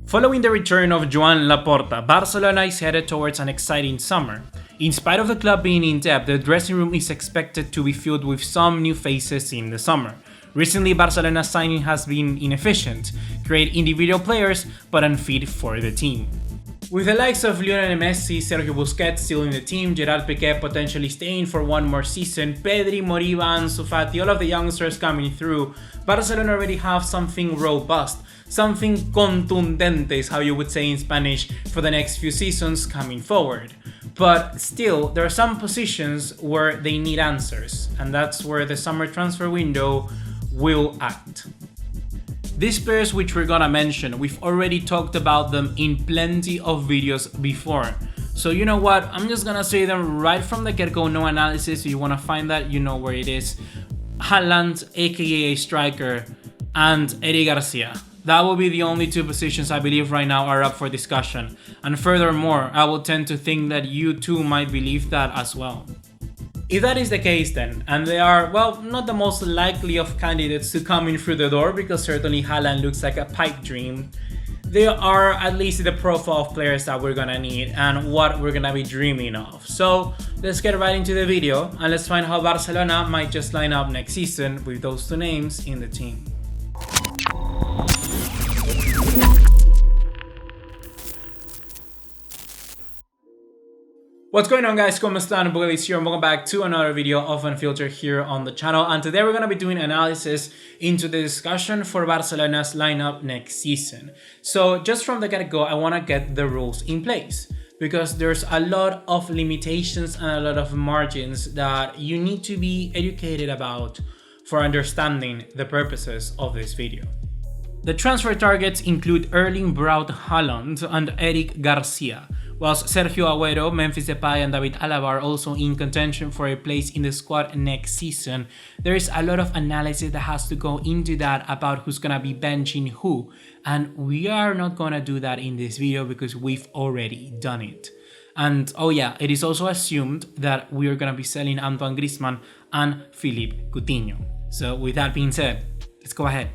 Following the return of Joan Laporta, Barcelona is headed towards an exciting summer. In spite of the club being in debt, the dressing room is expected to be filled with some new faces in the summer. Recently, Barcelona's signing has been inefficient, great individual players but unfit for the team. With the likes of Lionel Messi, Sergio Busquets still in the team, Gerard Piqué potentially staying for one more season, Pedri, Moriba, Ansu Fati, all of the youngsters coming through, Barcelona already have something robust, something contundente is how you would say in Spanish, for the next few seasons coming forward. But still, there are some positions where they need answers, and that's where the summer transfer window will act. These players which we're gonna mention, we've already talked about them in plenty of videos before. So you know what, I'm just gonna say them right from the get-go, no analysis. If you wanna find that, you know where it is. Haaland, aka striker, and Eric Garcia. That will be the only two positions I believe right now are up for discussion. And furthermore, I will tend to think that you too might believe that as well. If that is the case then, and they are, well, not the most likely of candidates to come in through the door, because certainly Haaland looks like a pipe dream, they are at least the profile of players that we're gonna need and what we're gonna be dreaming of. So let's get right into the video and let's find how Barcelona might just line up next season with those two names in the team. What's going on, guys? ¿Cómo están? BugaLuis here and welcome back to another video of Unfiltered here on the channel, and today we're going to be doing analysis into the discussion for Barcelona's lineup next season. So just from the get-go, I want to get the rules in place because there's a lot of limitations and a lot of margins that you need to be educated about for understanding the purposes of this video. The transfer targets include Erling Braut Haaland and Eric Garcia, whilst Sergio Agüero, Memphis Depay and David Alaba are also in contention for a place in the squad next season. There is a lot of analysis that has to go into that about who's gonna be benching who, and we are not gonna do that in this video because we've already done it. And oh yeah, it is also assumed that we are gonna be selling Antoine Griezmann and Philippe Coutinho. So with that being said, let's go ahead.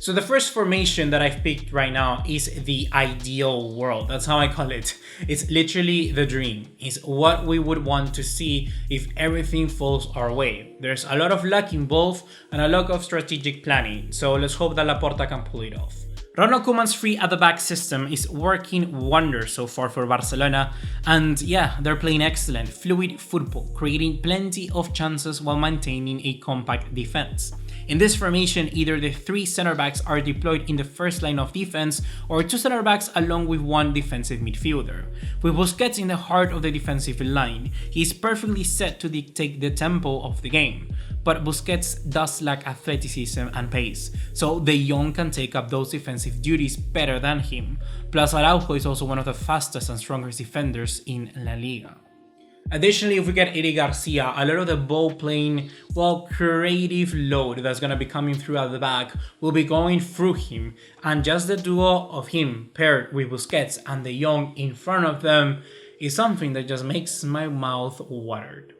So the first formation that I've picked right now is the ideal world. That's how I call it. It's literally the dream. It's what we would want to see if everything falls our way. There's a lot of luck involved and a lot of strategic planning. So let's hope that Laporta can pull it off. Ronald Koeman's free at the back system is working wonders so far for Barcelona, and yeah, they're playing excellent, fluid football, creating plenty of chances while maintaining a compact defense. In this formation, either the three center backs are deployed in the first line of defense or two center backs along with one defensive midfielder. With Busquets in the heart of the defensive line, he is perfectly set to dictate the tempo of the game. But Busquets does lack athleticism and pace, so De Jong can take up those defensive duties better than him. Plus, Araujo is also one of the fastest and strongest defenders in La Liga. Additionally, if we get Eric Garcia, a lot of the ball playing, well, creative load that's going to be coming through at the back will be going through him, and just the duo of him paired with Busquets and De Jong in front of them is something that just makes my mouth watered.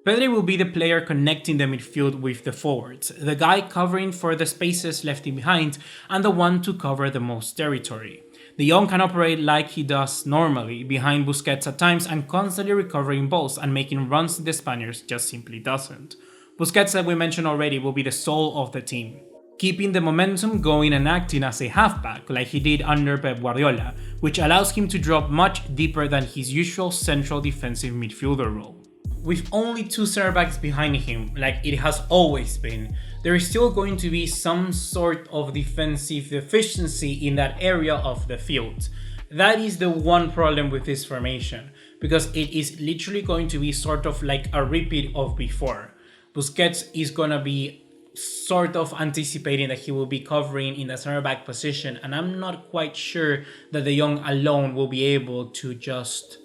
Pedri will be the player connecting the midfield with the forwards, the guy covering for the spaces left behind and the one to cover the most territory. De Jong can operate like he does normally, behind Busquets at times and constantly recovering balls and making runs the Spaniards just simply doesn't. Busquets, that we mentioned already, will be the soul of the team, keeping the momentum going and acting as a halfback like he did under Pep Guardiola, which allows him to drop much deeper than his usual central defensive midfielder role. With only two center backs behind him, like it has always been, there is still going to be some sort of defensive deficiency in that area of the field. That is the one problem with this formation, because it is literally going to be sort of like a repeat of before. Busquets is gonna be sort of anticipating that he will be covering in the center back position, and I'm not quite sure that De Jong alone will be able to just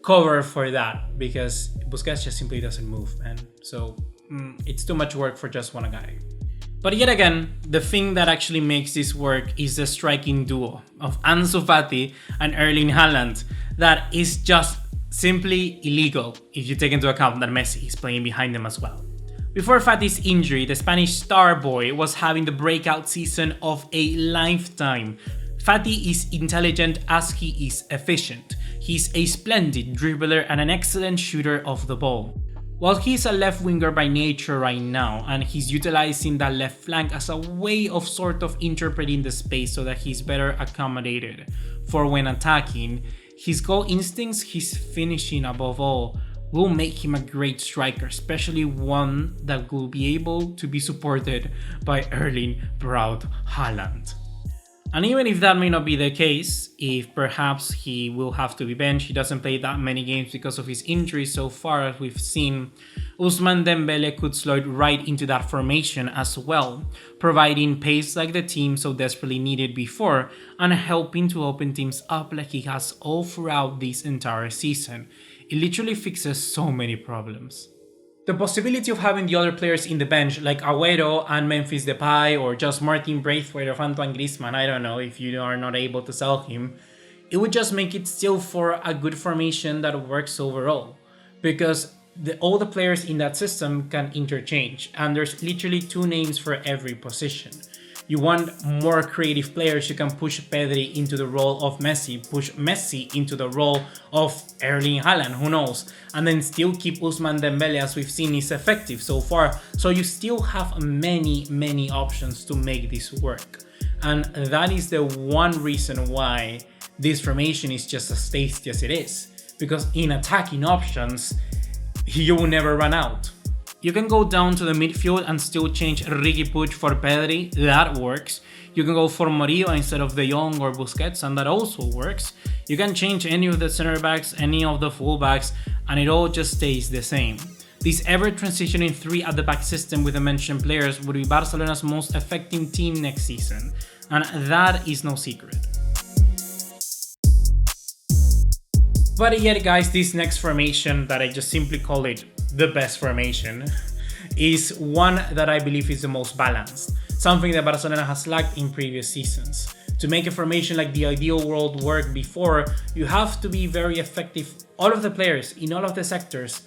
cover for that, because Busquets just simply doesn't move, and so it's too much work for just one guy. But yet again, the thing that actually makes this work is the striking duo of Ansu Fati and Erling Haaland that is just simply illegal if you take into account that Messi is playing behind them as well. Before Fati's injury, the Spanish star boy was having the breakout season of a lifetime, Fati is intelligent as he is efficient. He's a splendid dribbler and an excellent shooter of the ball. While he's a left winger by nature right now, and he's utilizing that left flank as a way of sort of interpreting the space so that he's better accommodated for when attacking, his goal instincts, his finishing above all, will make him a great striker, especially one that will be able to be supported by Erling Braut Haaland. And even if that may not be the case, if perhaps he will have to be benched, he doesn't play that many games because of his injuries so far as we've seen, Ousmane Dembele could slide right into that formation as well, providing pace like the team so desperately needed before and helping to open teams up like he has all throughout this entire season. It literally fixes so many problems. The possibility of having the other players in the bench like Agüero and Memphis Depay or just Martin Braithwaite or Antoine Griezmann, I don't know, if you are not able to sell him, it would just make it still for a good formation that works overall. Because all the players in that system can interchange and there's literally 2 names for every position. You want more creative players, you can push Pedri into the role of Messi, push Messi into the role of Erling Haaland, who knows, and then still keep Ousmane Dembele, as we've seen is effective so far. So you still have many options to make this work. And that is the one reason why this formation is just as tasty as it is. Because in attacking options, you will never run out. You can go down to the midfield and still change Riqui Puig for Pedri, that works. You can go for Murillo instead of De Jong or Busquets, and that also works. You can change any of the center backs, any of the full backs, and it all just stays the same. This ever transitioning 3 at the back system with the mentioned players would be Barcelona's most effective team next season, and that is no secret. But yet guys, this next formation that I just simply call it the best formation is one that I believe is the most balanced, something that Barcelona has lacked in previous seasons. To make a formation like the ideal world work before, you have to be very effective, all of the players in all of the sectors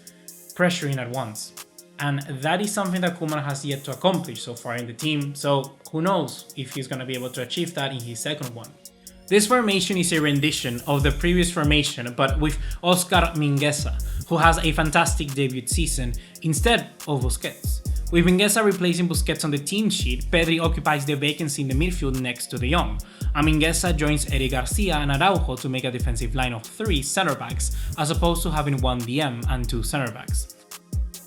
pressuring at once. And that is something that Koeman has yet to accomplish so far in the team, so who knows if he's going to be able to achieve that in his second one. This formation is a rendition of the previous formation, but with Oscar Mingueza, who has a fantastic debut season instead of Busquets. With Mingueza replacing Busquets on the team sheet, Pedri occupies the vacancy in the midfield next to De Jong, and Mingueza joins Eric Garcia and Araujo to make a defensive line of 3 centre-backs, as opposed to having 1 DM and 2 centre-backs.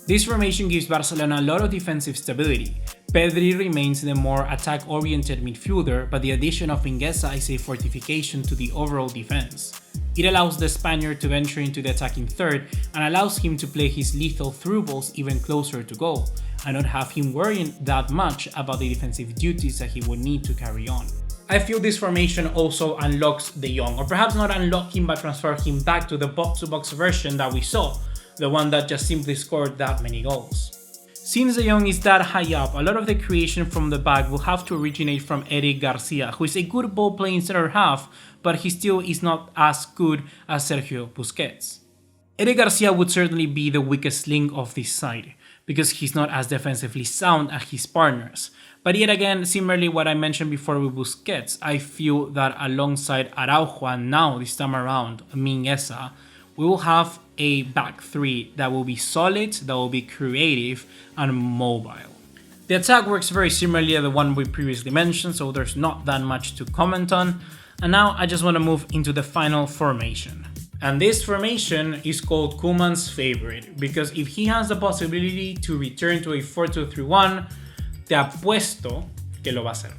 This formation gives Barcelona a lot of defensive stability. Pedri remains the more attack-oriented midfielder, but the addition of Mingueza is a fortification to the overall defense. It allows the Spaniard to venture into the attacking third and allows him to play his lethal through balls even closer to goal, and not have him worrying that much about the defensive duties that he would need to carry on. I feel this formation also unlocks De Jong, or perhaps not unlock him but transfer him back to the box-to-box version that we saw, the one that just simply scored that many goals. Since De Jong is that high up, a lot of the creation from the back will have to originate from Eric Garcia, who is a good ball-playing center half, but he still is not as good as Sergio Busquets. Eric Garcia would certainly be the weakest link of this side, because he's not as defensively sound as his partners. But yet again, similarly what I mentioned before with Busquets, I feel that alongside Araujo and now this time around Mingueza, we will have a back 3 that will be solid, that will be creative and mobile. The attack works very similarly to the one we previously mentioned, so there's not that much to comment on. And now I just want to move into the final formation. And this formation is called Koeman's favorite, because if he has the possibility to return to a 4-2-3-1, te apuesto que lo va a hacer.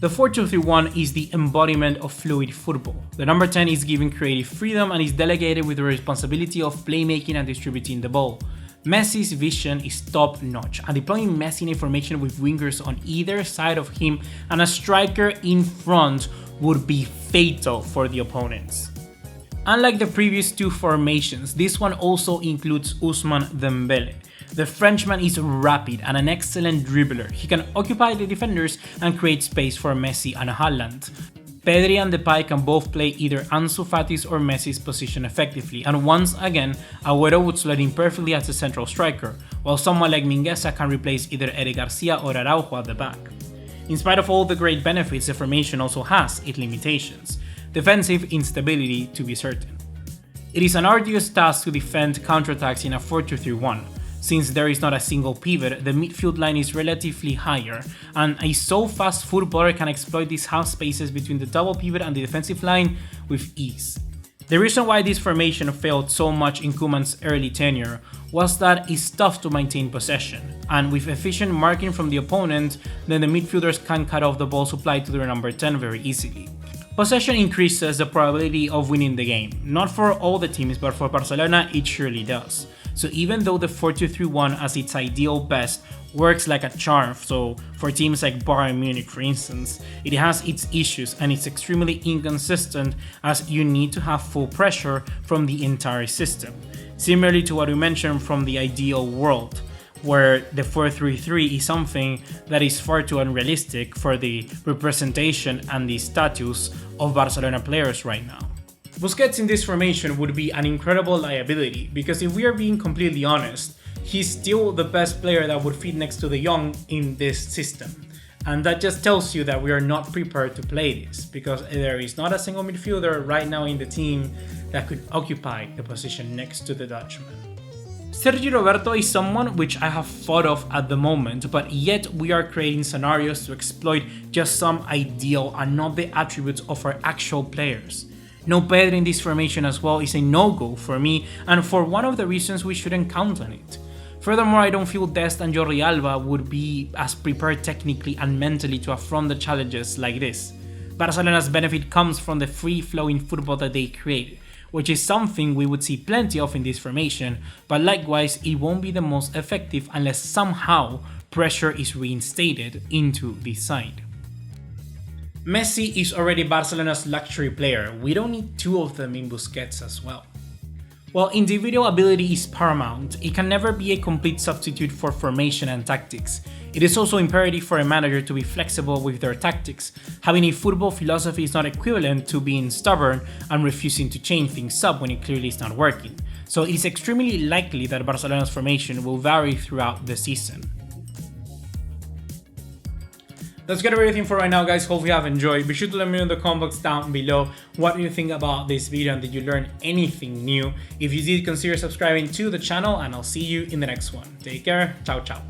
The 4-2-3-1 is the embodiment of fluid football. The number 10 is given creative freedom and is delegated with the responsibility of playmaking and distributing the ball. Messi's vision is top-notch, and deploying Messi in a formation with wingers on either side of him and a striker in front would be fatal for the opponents. Unlike the previous 2 formations, this one also includes Ousmane Dembele. The Frenchman is rapid and an excellent dribbler. He can occupy the defenders and create space for Messi and Haaland. Pedri and Depay can both play either Ansu Fati's or Messi's position effectively, and once again, Agüero would slot in perfectly as a central striker, while someone like Mingueza can replace either Eric Garcia or Araujo at the back. In spite of all the great benefits, the formation also has its limitations. Defensive instability, to be certain. It is an arduous task to defend counterattacks in a 4-2-3-1. Since there is not a single pivot, the midfield line is relatively higher, and a so fast footballer can exploit these half spaces between the double pivot and the defensive line with ease. The reason why this formation failed so much in Koeman's early tenure was that it's tough to maintain possession, and with efficient marking from the opponent, then the midfielders can cut off the ball supply to their number 10 very easily. Possession increases the probability of winning the game, not for all the teams, but for Barcelona it surely does. So even though the 4-2-3-1 as its ideal best works like a charm, so for teams like Bayern Munich for instance, it has its issues and it's extremely inconsistent as you need to have full pressure from the entire system. Similarly to what we mentioned from the ideal world, where the 4-3-3 is something that is far too unrealistic for the representation and the status of Barcelona players right now. Busquets in this formation would be an incredible liability, because if we are being completely honest, he's still the best player that would fit next to De Jong in this system. And that just tells you that we are not prepared to play this, because there is not a single midfielder right now in the team that could occupy the position next to the Dutchman. Sergi Roberto is someone which I have thought of at the moment, but yet we are creating scenarios to exploit just some ideal and not the attributes of our actual players. No Pedro in this formation as well is a no-go for me, and for one of the reasons we shouldn't count on it. Furthermore, I don't feel Dest and Jordi Alba would be as prepared technically and mentally to affront the challenges like this. Barcelona's benefit comes from the free-flowing football that they create, which is something we would see plenty of in this formation, but likewise it won't be the most effective unless somehow pressure is reinstated into this side. Messi is already Barcelona's luxury player, we don't need two of them in Busquets as well. While individual ability is paramount, it can never be a complete substitute for formation and tactics. It is also imperative for a manager to be flexible with their tactics. Having a football philosophy is not equivalent to being stubborn and refusing to change things up when it clearly is not working. So it is extremely likely that Barcelona's formation will vary throughout the season. That's gonna be everything for right now, guys. Hope you have enjoyed. Be sure to let me know in the comment box down below what you think about this video and did you learn anything new. If you did, consider subscribing to the channel and I'll see you in the next one. Take care. Ciao, ciao.